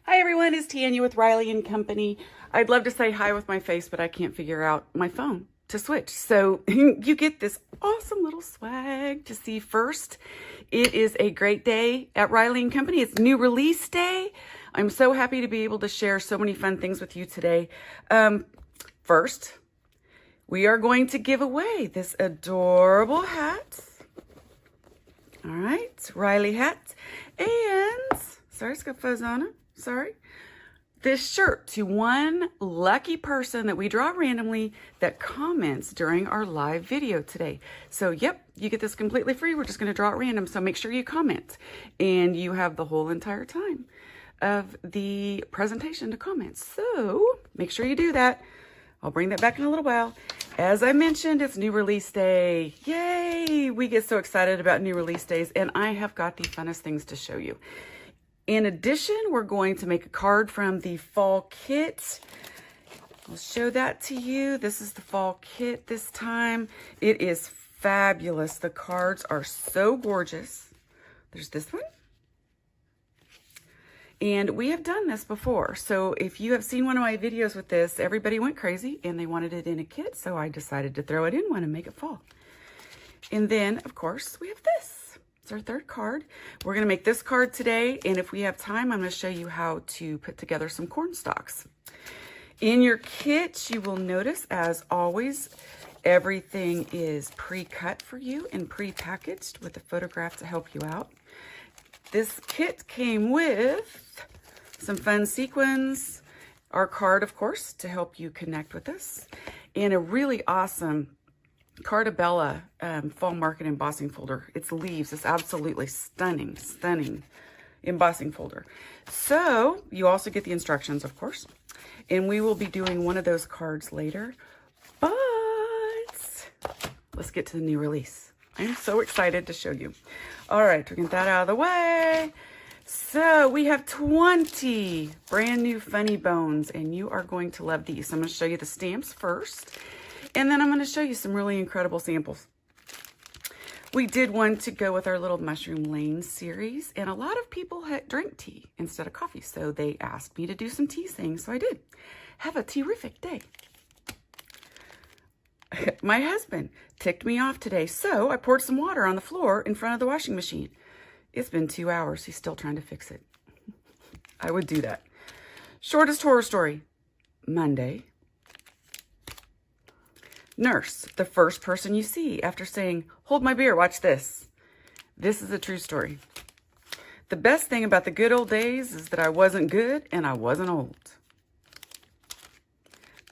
Hi everyone, it's Tanya with Riley and Company. I'd love to say hi with my face, but I can't figure out my phone to switch. So you get this awesome little swag to see first. It is a great day at Riley and Company. It's new release day. I'm so happy to be able to share so many fun things with you today. First, we are going to give away this adorable hat. All right, Riley hat. And, sorry, it's got fuzz on it. Sorry. This shirt to one lucky person that we draw randomly that comments during our live video today. So, yep, you get this completely free. We're just going to draw it random. So make sure you comment. And you have the whole entire time of the presentation to comment. So make sure you do that. I'll bring that back in a little while. As I mentioned, it's new release day. Yay! We get so excited about new release days, and I have got the funnest things to show you. In addition, we're going to make a card from the fall kit. I'll show that to you. This is the fall kit this time. It is fabulous. The cards are so gorgeous. There's this one. And we have done this before. So if you have seen one of my videos with this, everybody went crazy and they wanted it in a kit. So I decided to throw it in one and make it fall. And then, of course, we have this. It's our third card. We're going to make this card today, and if we have time, I'm going to show you how to put together some corn stalks. In your kit, you will notice, as always, everything is pre-cut for you and pre-packaged with a photograph to help you out. This kit came with some fun sequins, our card, of course, to help you connect with us, and a really awesome Cartabella fall market embossing folder. It's leaves. It's absolutely stunning, stunning embossing folder. So you also get the instructions, of course, and we will be doing one of those cards later. But let's get to the new release. I'm so excited to show you. All right, we're getting that out of the way. So we have 20 brand new funny bones, and you are going to love these. I'm going to show you the stamps first. And then I'm going to show you some really incredible samples. We did one to go with our little Mushroom Lane series, and a lot of people drink tea instead of coffee, so they asked me to do some tea things, so I did. Have a terrific day. My husband ticked me off today, so I poured some water on the floor in front of the washing machine. It's been 2 hours. He's still trying to fix it. I would do that. Shortest horror story. Monday. Nurse, the first person you see after saying, "Hold my beer, watch this." This is a true story. The best thing about the good old days is that I wasn't good and I wasn't old.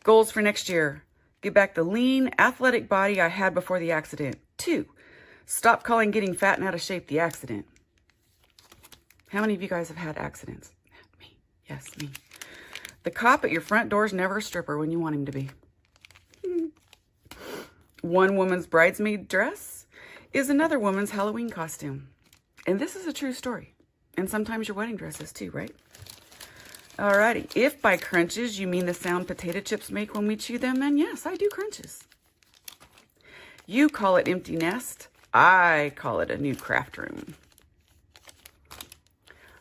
Goals for next year. Get back the lean, athletic body I had before the accident. 2, stop calling getting fat and out of shape the accident. How many of you guys have had accidents? Me. Yes, me. The cop at your front door is never a stripper when you want him to be. One woman's bridesmaid dress is another woman's Halloween costume. And this is a true story. And sometimes your wedding dress is too, right? Alrighty. If by crunches you mean the sound potato chips make when we chew them, then yes, I do crunches. You call it empty nest. I call it a new craft room.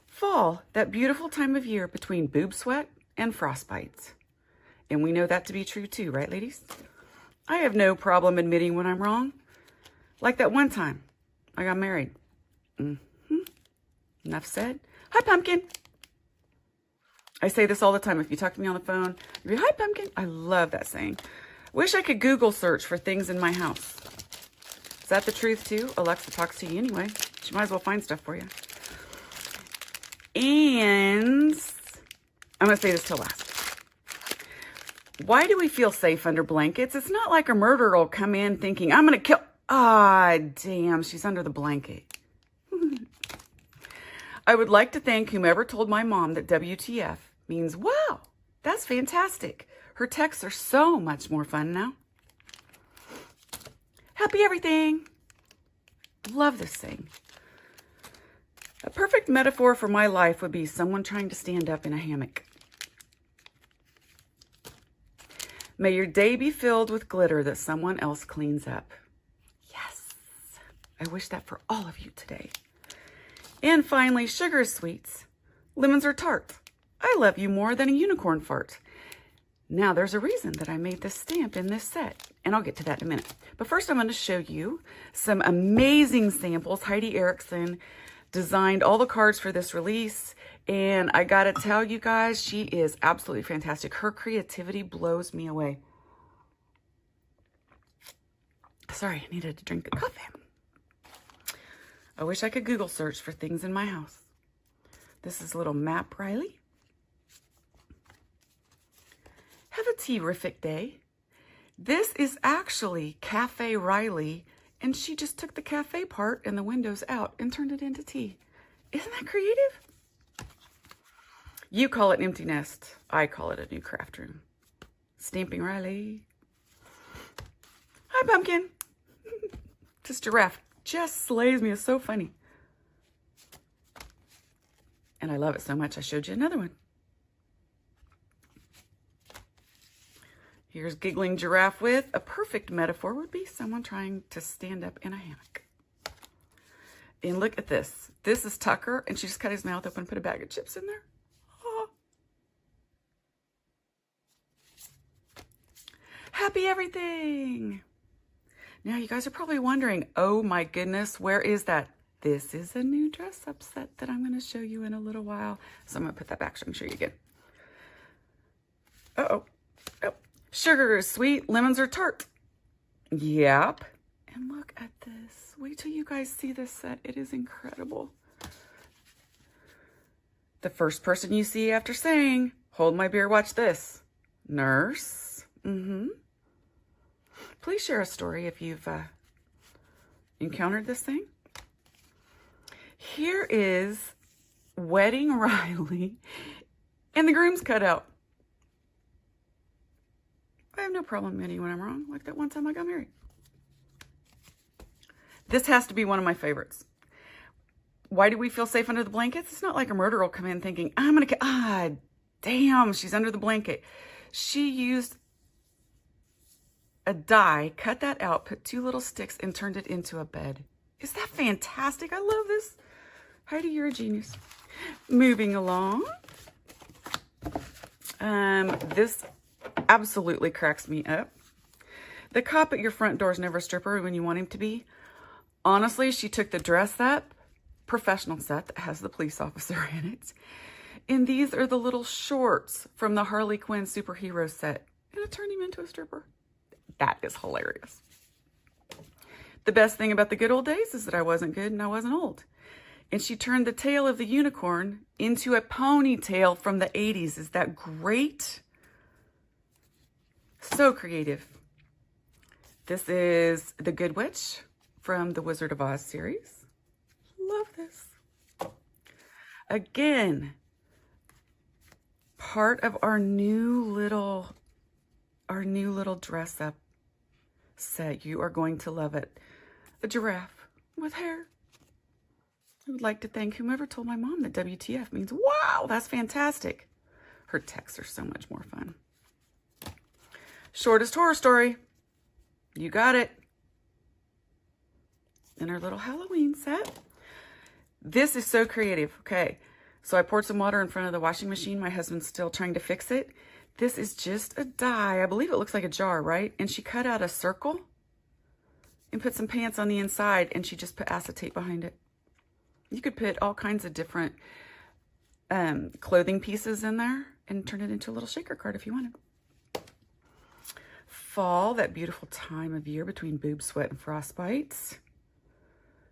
Fall, that beautiful time of year between boob sweat and frostbites. And we know that to be true too, right, ladies? I have no problem admitting when I'm wrong. Like that one time I got married. Enough said. Hi, Pumpkin. I say this all the time. If you talk to me on the phone, you'll be, "Hi, Pumpkin." I love that saying. Wish I could Google search for things in my house. Is that the truth too? Alexa talks to you anyway. She might as well find stuff for you. And I'm going to say this till last. Why do we feel safe under blankets? It's not like a murderer will come in thinking, "I'm going to kill." Ah, damn, she's under the blanket. I would like to thank whomever told my mom that WTF means, "Wow, that's fantastic." Her texts are so much more fun now. Happy everything. Love this thing. A perfect metaphor for my life would be someone trying to stand up in a hammock. May your day be filled with glitter that someone else cleans up. Yes, I wish that for all of you today. And finally, sugar is sweet, lemons are tart, I love you more than a unicorn fart. Now, there's a reason that I made this stamp in this set, and I'll get to that in a minute. But first, I'm going to show you some amazing samples. Heidi Erickson designed all the cards for this release, and I got to tell you guys, she is absolutely fantastic. Her creativity blows me away. Sorry, I needed to drink the coffee. I wish I could Google search for things in my house. This is a little map, Riley. Have a terrific day. This is actually Cafe Riley, and she just took the cafe part and the windows out and turned it into tea. Isn't that creative? You call it an empty nest. I call it a new craft room. Stamping Riley. Hi, Pumpkin. This giraffe just slays me. It's so funny. And I love it so much, I showed you another one. Here's Giggling Giraffe with a perfect metaphor would be someone trying to stand up in a hammock. And look at this. This is Tucker, and she just cut his mouth open and put a bag of chips in there. Oh. Happy everything! Now, you guys are probably wondering, oh my goodness, where is that? This is a new dress-up set that I'm going to show you in a little while. So I'm going to put that back so I can show you again. Uh-oh. Oh. Sugar is sweet, lemons are tart. Yep. And look at this. Wait till you guys see this set. It is incredible. The first person you see after saying, hold my beer, watch this. Nurse. Please share a story if you've encountered this thing. Here is Wedding Riley and the groom's cutout. I have no problem admitting when I'm wrong, like that one time I got married. This has to be one of my favorites. Why do we feel safe under the blankets? It's not like a murderer will come in thinking, I'm going to, damn, she's under the blanket. She used a die, cut that out, put 2 little sticks, and turned it into a bed. Is that fantastic? I love this. Heidi, you're a genius. Moving along. This absolutely cracks me up. The cop at your front door is never a stripper when you want him to be. Honestly, she took the dress up, professional set that has the police officer in it. And these are the little shorts from the Harley Quinn superhero set. And it turned him into a stripper. That is hilarious. The best thing about the good old days is that I wasn't good and I wasn't old. And she turned the tail of the unicorn into a ponytail from the 80s. Is that great? So creative. This is the Good Witch from the Wizard of Oz series. Love this. Again, part of our new little dress up set. You are going to love it. A giraffe with hair. I would like to thank whomever told my mom that WTF means, wow, that's fantastic. Her texts are so much more fun. Shortest horror story. You got it. In our little Halloween set. This is so creative. Okay, so I poured some water in front of the washing machine. My husband's still trying to fix it. This is just a die. I believe it looks like a jar, right? And she cut out a circle and put some pants on the inside, and she just put acetate behind it. You could put all kinds of different clothing pieces in there and turn it into a little shaker card if you wanted. Fall, that beautiful time of year between boob sweat and frostbites.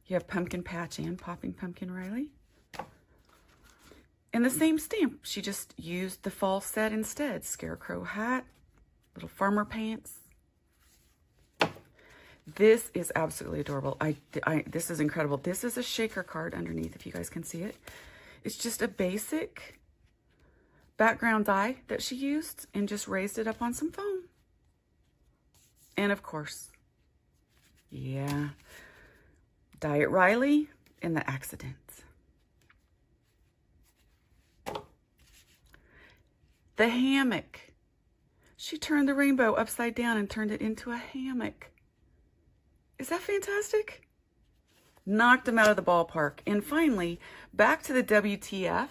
You have Pumpkin Patch and Popping Pumpkin Riley. And the same stamp. She just used the fall set instead. Scarecrow hat, little farmer pants. This is absolutely adorable. This is incredible. This is a shaker card underneath, if you guys can see it. It's just a basic background die that she used and just raised it up on some foam. And of course, yeah, Diet Riley and the accidents. The hammock. She turned the rainbow upside down and turned it into a hammock. Is that fantastic? Knocked him out of the ballpark. And finally, back to the WTF.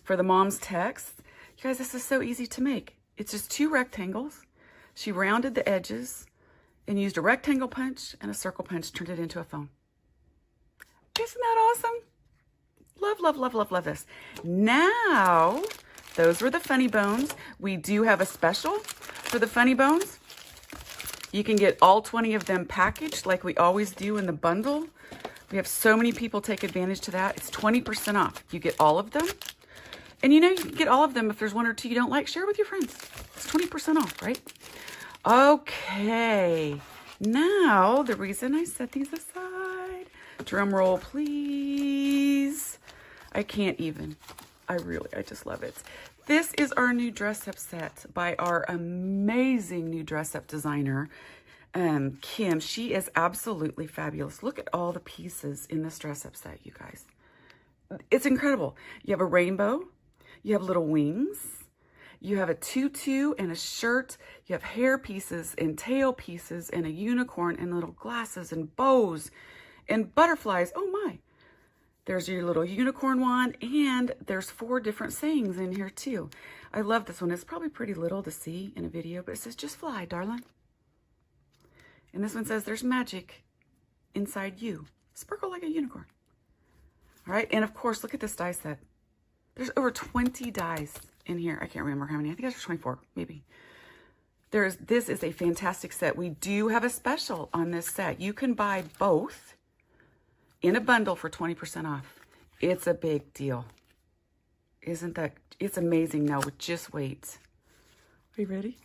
for the mom's text. You guys, this is so easy to make. It's just 2 rectangles. She rounded the edges and used a rectangle punch and a circle punch, turned it into a phone. Isn't that awesome? Love, love, love, love, love this. Now, those were the funny bones. We do have a special for the funny bones. You can get all 20 of them packaged like we always do in the bundle. We have so many people take advantage to that. It's 20% off. You get all of them. And you know, you can get all of them if there's 1 or 2 you don't like. Share with your friends. It's 20% off, right? Okay. Now, the reason I set these aside, drum roll, please. I can't even. I just love it. This is our new dress-up set by our amazing new dress-up designer, Kim. She is absolutely fabulous. Look at all the pieces in this dress-up set, you guys. It's incredible. You have a rainbow. You have little wings. You have a tutu and a shirt. You have hair pieces and tail pieces and a unicorn and little glasses and bows and butterflies. Oh my. There's your little unicorn wand, and there's 4 different sayings in here too. I love this one. It's probably pretty little to see in a video, but it says, just fly, darling. And this one says, there's magic inside you. Sparkle like a unicorn. All right, and of course, look at this die set. There's over 20 dies in here. I can't remember how many. I think there's 24, maybe. This is a fantastic set. We do have a special on this set. You can buy both in a bundle for 20% off. It's a big deal. Isn't that? It's amazing. Now, just wait. Are you ready?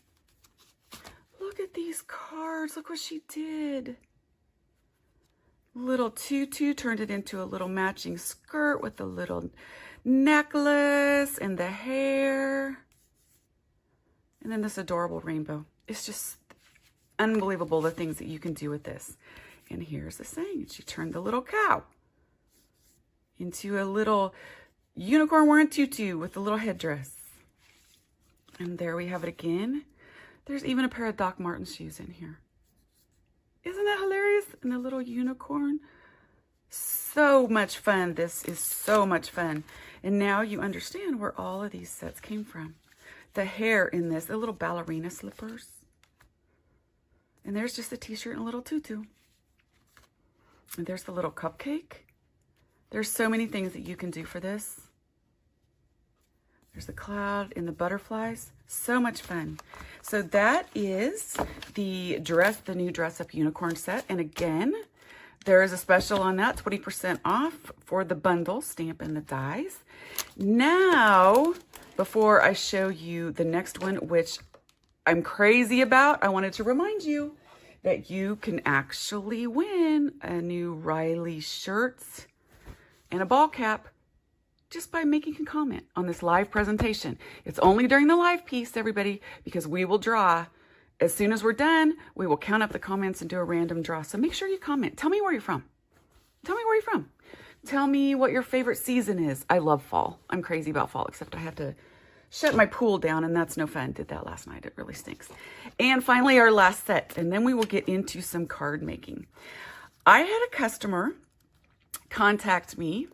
Look at these cards. Look what she did. Little tutu, turned it into a little matching skirt with a little necklace and the hair. And then this adorable rainbow. It's just unbelievable the things that you can do with this. And here's the saying. She turned the little cow into a little unicorn wearing tutu with a little headdress. And there we have it again. There's even a pair of Doc Martens shoes in here. Isn't that hilarious? And the little unicorn. So much fun. This is so much fun. And now you understand where all of these sets came from. The hair in this, the little ballerina slippers. And there's just a t-shirt and a little tutu. And there's the little cupcake. There's so many things that you can do for this. There's the cloud and the butterflies. So much fun. So that is the new dress up unicorn set. And again, there is a special on that, 20% off for the bundle, stamp and the dies. Now, before I show you the next one, which I'm crazy about, I wanted to remind you that you can actually win a new Riley shirt and a ball cap just by making a comment on this live presentation. It's only during the live piece, everybody, because we will draw. As soon as we're done, we will count up the comments and do a random draw. So make sure you comment. Tell me where you're from. Tell me where you're from. Tell me what your favorite season is. I love fall. I'm crazy about fall, except I have to shut my pool down, and that's no fun. Did that last night. It really stinks. And finally, our last set, and then we will get into some card making. I had a customer contact me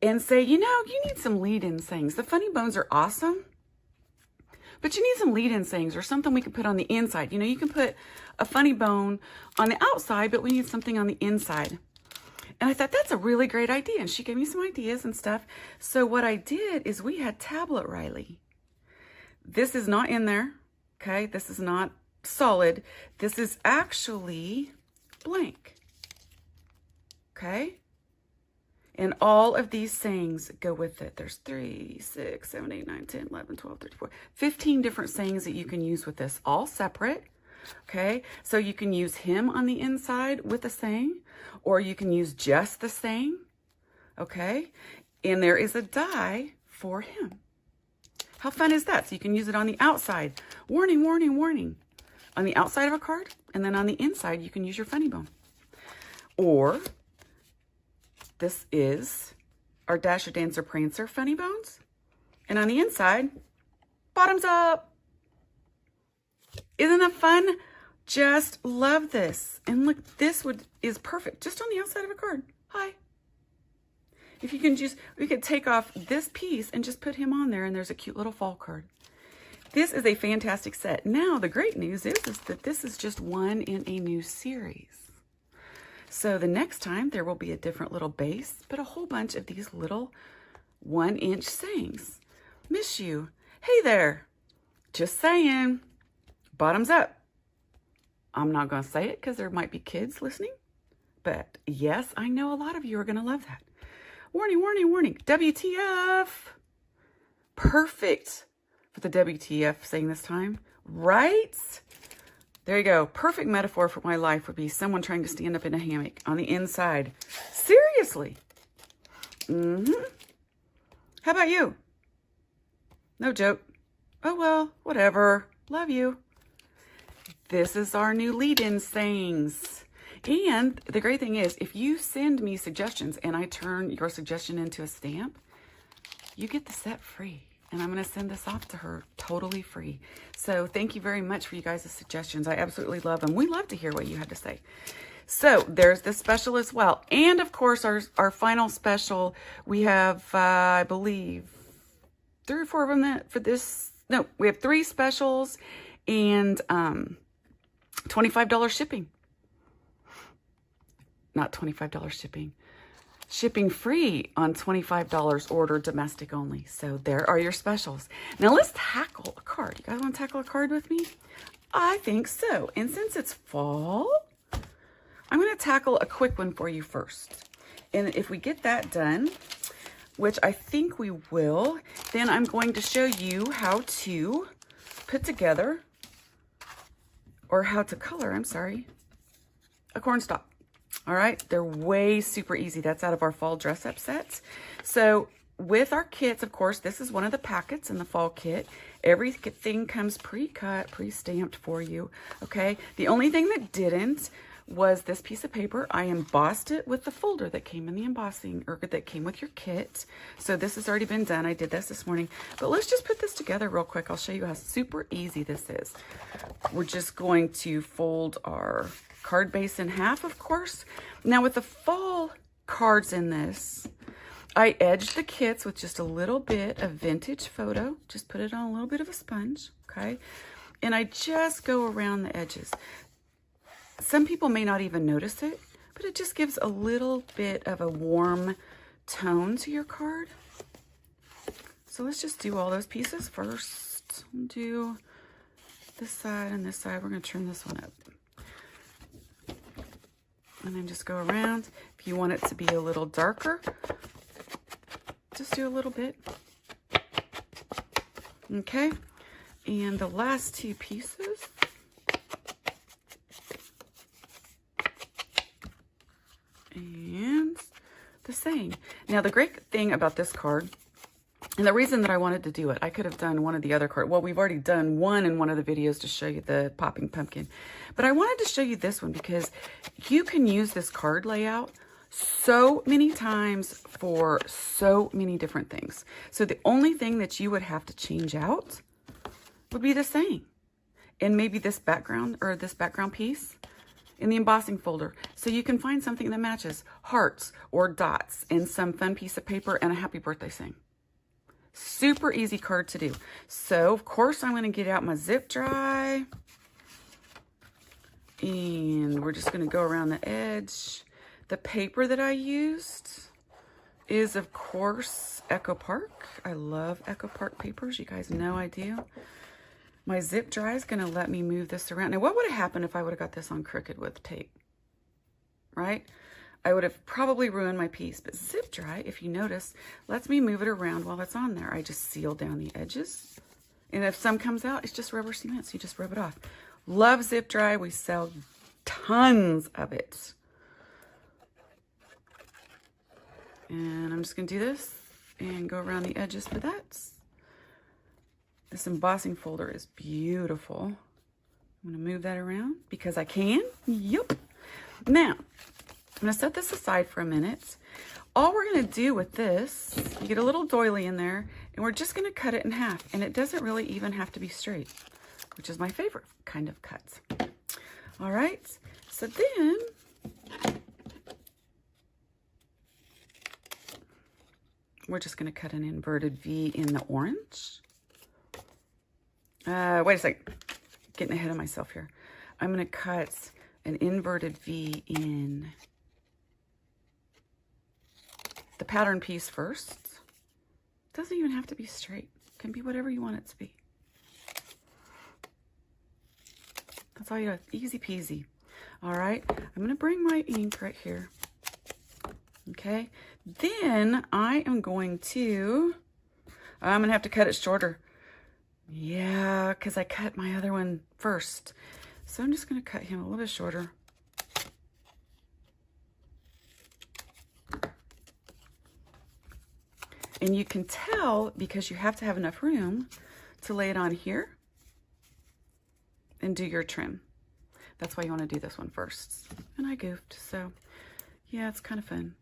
and say, you know, you need some lead-in sayings. The funny bones are awesome, but you need some lead-in sayings or something we can put on the inside. You know, you can put a funny bone on the outside, but we need something on the inside. And I thought, that's a really great idea. And she gave me some ideas and stuff. So what I did is we had Tablet Riley. This is not in there, okay? This is not solid. This is actually blank, okay? And all of these sayings go with it. There's 3, 6, 7, 8, 9, 10, 11, 12, 13, 14, 15 different sayings that you can use with this, all separate. Okay, so you can use him on the inside with a saying, or you can use just the saying. Okay, and there is a die for him. How fun is that? So you can use it on the outside. Warning, warning, warning. On the outside of a card, and then on the inside, you can use your funny bone. Or this is our Dasher, Dancer, Prancer funny bones. And on the inside, bottoms up. Isn't that fun? Just love this. And look, this is perfect. Just on the outside of a card. Hi. If you can just, we could take off this piece and just put him on there, and there's a cute little fall card. This is a fantastic set. Now, the great news is that this is just one in a new series. So the next time there will be a different little base, but a whole bunch of these little 1-inch sayings. Miss you. Hey there. Just saying. Bottoms up. I'm not going to say it because there might be kids listening. But yes, I know a lot of you are going to love that. Warning, warning, warning. WTF. Perfect for the WTF saying this time. Right? There you go. Perfect metaphor for my life would be someone trying to stand up in a hammock on the inside. Seriously. How about you? No joke. Oh, well, whatever. Love you. This is our new lead-in sayings. And the great thing is, if you send me suggestions and I turn your suggestion into a stamp, you get the set free. And I'm going to send this off to her totally free. So thank you very much for you guys' suggestions. I absolutely love them. We love to hear what you had to say. So there's this special as well. And of course, our final special, we have, I believe, 3 or 4 of them for this. No, we have 3 specials and $25 shipping. Not $25 shipping. Shipping free on $25 order domestic only. So there are your specials. Now let's tackle a card. You guys want to tackle a card with me? I think so. And since it's fall, I'm going to tackle a quick one for you first. And if we get that done, which I think we will, then I'm going to show you how to put together, or how to color, I'm sorry, a cornstalk. All right, they're way super easy. That's out of our fall dress-up sets. So with our kits, of course, this is one of the packets in the fall kit. Everything comes pre-cut, pre-stamped for you, okay? The only thing that didn't was this piece of paper. I embossed it with the folder that came in the embossing, or that came with your kit. So this has already been done. I did this morning. But let's just put this together real quick. I'll show you how super easy this is. We're just going to fold our card base in half, of course. Now with the fall cards in this, I edged the kits with just a little bit of vintage photo. Just put it on a little bit of a sponge, okay? And I just go around the edges. Some people may not even notice it, but it just gives a little bit of a warm tone to your card. So let's just do all those pieces first. We'll do this side and this side. We're going to turn this one up. And then just go around. If you want it to be a little darker, just do a little bit. Okay. And the last 2 pieces. And the same. Now, the great thing about this card, and the reason that I wanted to do it, I could have done one of the other cards. Well, we've already done one in one of the videos to show you the popping pumpkin. But I wanted to show you this one because you can use this card layout so many times for so many different things. So the only thing that you would have to change out would be the saying. And maybe this background, or this background piece in the embossing folder. So you can find something that matches hearts or dots and some fun piece of paper and a happy birthday saying. Super easy card to do. So of course I'm going to get out my zip dry. And we're just going to go around the edge. The paper that I used is, of course, Echo Park. I love Echo Park papers. You guys know I do. My zip dry is going to let me move this around. Now, what would have happened if I would have got this on crooked with tape? Right? I would have probably ruined my piece. But zip dry, if you notice, lets me move it around while it's on there. I just seal down the edges. And if some comes out, it's just rubber cement, so you just rub it off. Love zip dry. We sell tons of it. And I'm just going to do this and go around the edges for that. This embossing folder is beautiful. I'm going to move that around because I can. Yep. Now, I'm going to set this aside for a minute. All we're going to do with this, you get a little doily in there, and we're just going to cut it in half. And it doesn't really even have to be straight, which is my favorite kind of cut. All right. So then we're just going to cut an inverted V in the orange. Wait a second. Getting ahead of myself here. I'm going to cut an inverted V in the pattern piece first. Doesn't even have to be straight. It can be whatever you want it to be. That's all you do. Easy peasy. All right. I'm going to bring my ink right here. Okay. Then I'm going to have to cut it shorter. Yeah, because I cut my other one first. So I'm just going to cut him a little bit shorter. And you can tell because you have to have enough room to lay it on here and do your trim. That's why you want to do this one first. And I goofed, so yeah, it's kind of fun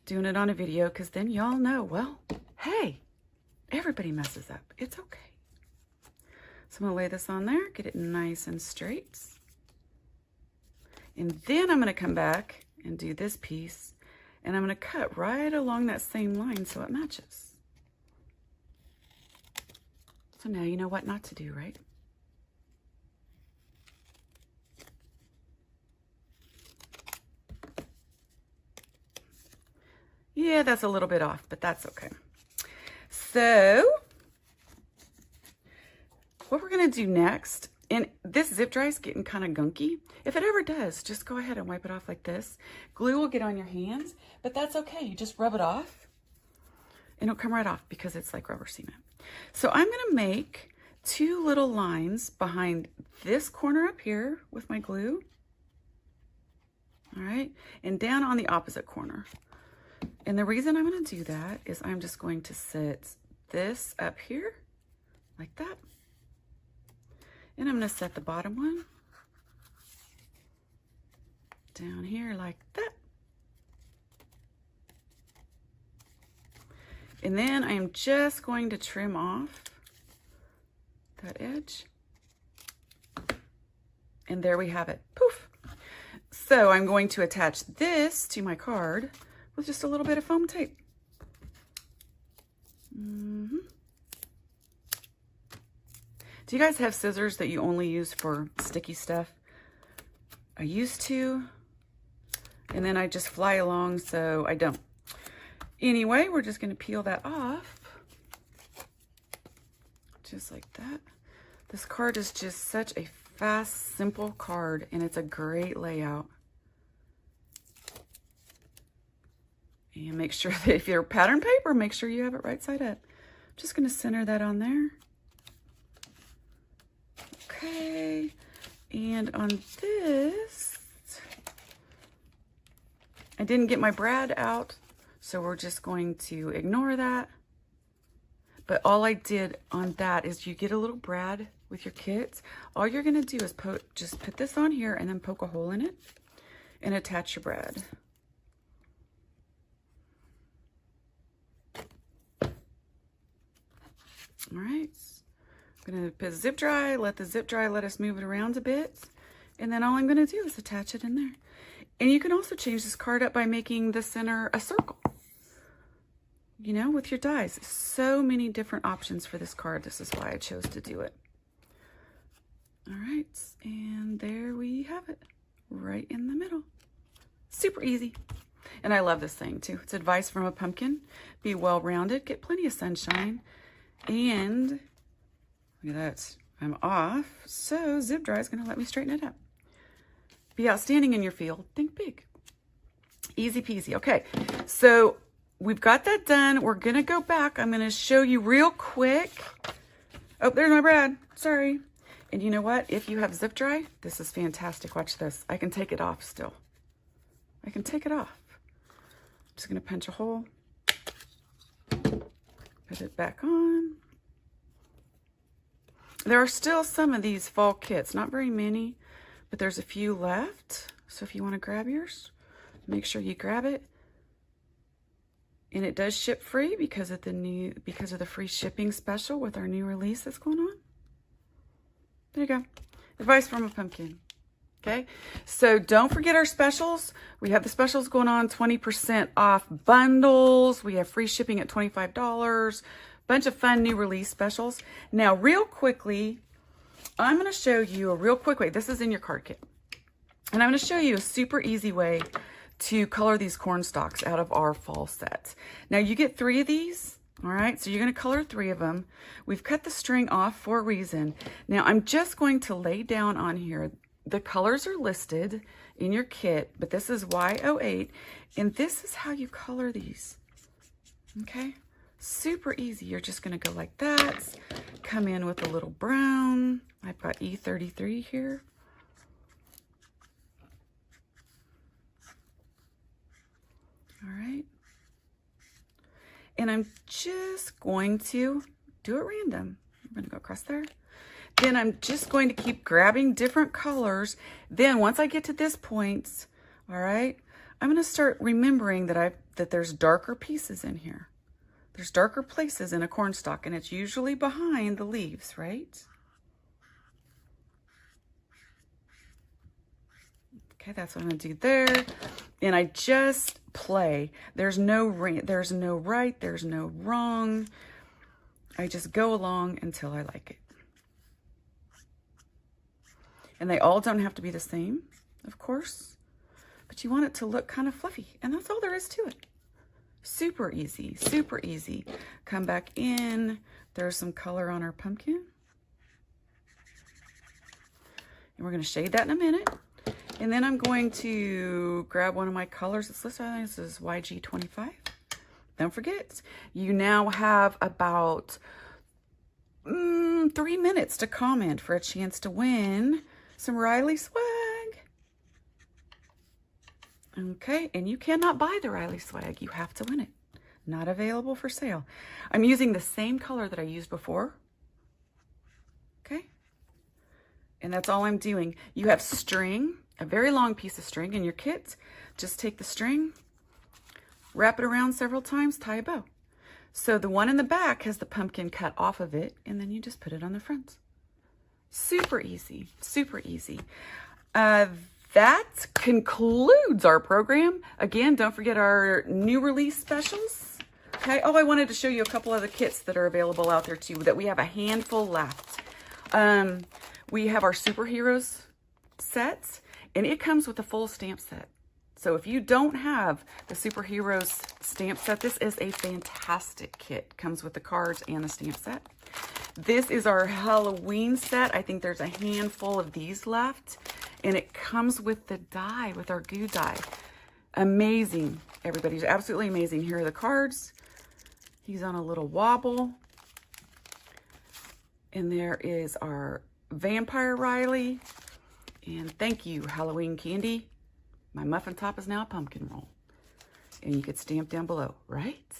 doing it on a video because then y'all know, well, hey, everybody messes up. It's okay. So I'm going to lay this on there, get it nice and straight. And then I'm going to come back and do this piece. And I'm going to cut right along that same line so it matches. So now you know what not to do, right? Yeah, that's a little bit off, but that's okay. So what we're going to do next, and this zip dry is getting kind of gunky. If it ever does, just go ahead and wipe it off like this. Glue will get on your hands, but that's okay. You just rub it off and it'll come right off because it's like rubber cement. So I'm going to make 2 little lines behind this corner up here with my glue. All right, and down on the opposite corner. And the reason I'm going to do that is I'm just going to set this up here like that. And I'm going to set the bottom one down here like that. And then I am just going to trim off that edge. And there we have it. Poof. So I'm going to attach this to my card with just a little bit of foam tape. Do you guys have scissors that you only use for sticky stuff? I used to, and then I just fly along, so I don't. Anyway, we're just going to peel that off. Just like that. This card is just such a fast, simple card, and it's a great layout. And make sure that if you're pattern paper, make sure you have it right side up. Just going to center that on there. Okay, and on this, I didn't get my brad out, so we're just going to ignore that. But all I did on that is you get a little brad with your kits. All you're going to do is just put this on here and then poke a hole in it and attach your brad. All right. I'm going to put zip dry, let the zip dry let us move it around a bit. And then all I'm going to do is attach it in there. And you can also change this card up by making the center a circle. You know, with your dies. So many different options for this card. This is why I chose to do it. All right. And there we have it. Right in the middle. Super easy. And I love this thing too. It's advice from a pumpkin. Be well-rounded. Get plenty of sunshine. And look at that. I'm off. So zip dry is going to let me straighten it up. Be outstanding in your field. Think big. Easy peasy. Okay. So we've got that done. We're going to go back. I'm going to show you real quick. Oh, there's my brad. Sorry. And you know what? If you have zip dry, this is fantastic. Watch this. I can take it off still. I can take it off. I'm just going to punch a hole. Put it back on. There are still some of these fall kits, not very many, but there's a few left. So if you want to grab yours, make sure you grab it. And it does ship free because of the free shipping special with our new release that's going on. There you go. Advice from a pumpkin. Okay, so don't forget our specials. We have the specials going on, 20% off bundles. We have free shipping at $25. Bunch of fun new release specials. Now, real quickly, I'm going to show you a real quick way. This is in your card kit. And I'm going to show you a super easy way to color these corn stalks out of our fall set. Now, you get 3 of these. All right, so you're going to color 3 of them. We've cut the string off for a reason. Now, I'm just going to lay down on here. The colors are listed in your kit, but this is Y08, and this is how you color these. Okay, super easy. You're just going to go like that, come in with a little brown. I've got E33 here. All right, and I'm just going to do it random. I'm going to go across there. Then I'm just going to keep grabbing different colors. Then once I get to this point, all right, I'm going to start remembering that there's darker pieces in here. There's darker places in a corn stalk, and it's usually behind the leaves, right? Okay, that's what I'm going to do there. And I just play. There's no right, there's no wrong. I just go along until I like it. And they all don't have to be the same, of course, but you want it to look kind of fluffy, and that's all there is to it. Super easy, super easy. Come back in. There's some color on our pumpkin. And we're going to shade that in a minute. And then I'm going to grab one of my colors that's listed. I think this is YG25. Don't forget, you now have about 3 minutes to comment for a chance to win some Riley swag. Okay, and you cannot buy the Riley swag. You have to win it. Not available for sale. I'm using the same color that I used before. Okay, and that's all I'm doing. You have string, a very long piece of string in your kit. Just take the string, wrap it around several times, tie a bow. So the one in the back has the pumpkin cut off of it, and then you just put it on the front. Super easy, super easy. That concludes our program. Again, don't forget our new release specials. Okay, oh, I wanted to show you a couple other kits that are available out there too, that we have a handful left. We have our superheroes sets, and it comes with a full stamp set. So if you don't have the superheroes stamp set, this is a fantastic kit. Comes with the cards and the stamp set. This is our Halloween set. I think there's a handful of these left. And it comes with the die, with our goo die. Amazing. Everybody's absolutely amazing. Here are the cards. He's on a little wobble. And there is our Vampire Riley. And thank you, Halloween Candy. My muffin top is now a pumpkin roll. And you could stamp down below, right?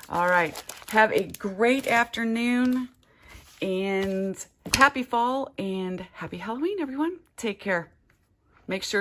All right. Have a great afternoon. And happy fall and happy Halloween, everyone. Take care. Make sure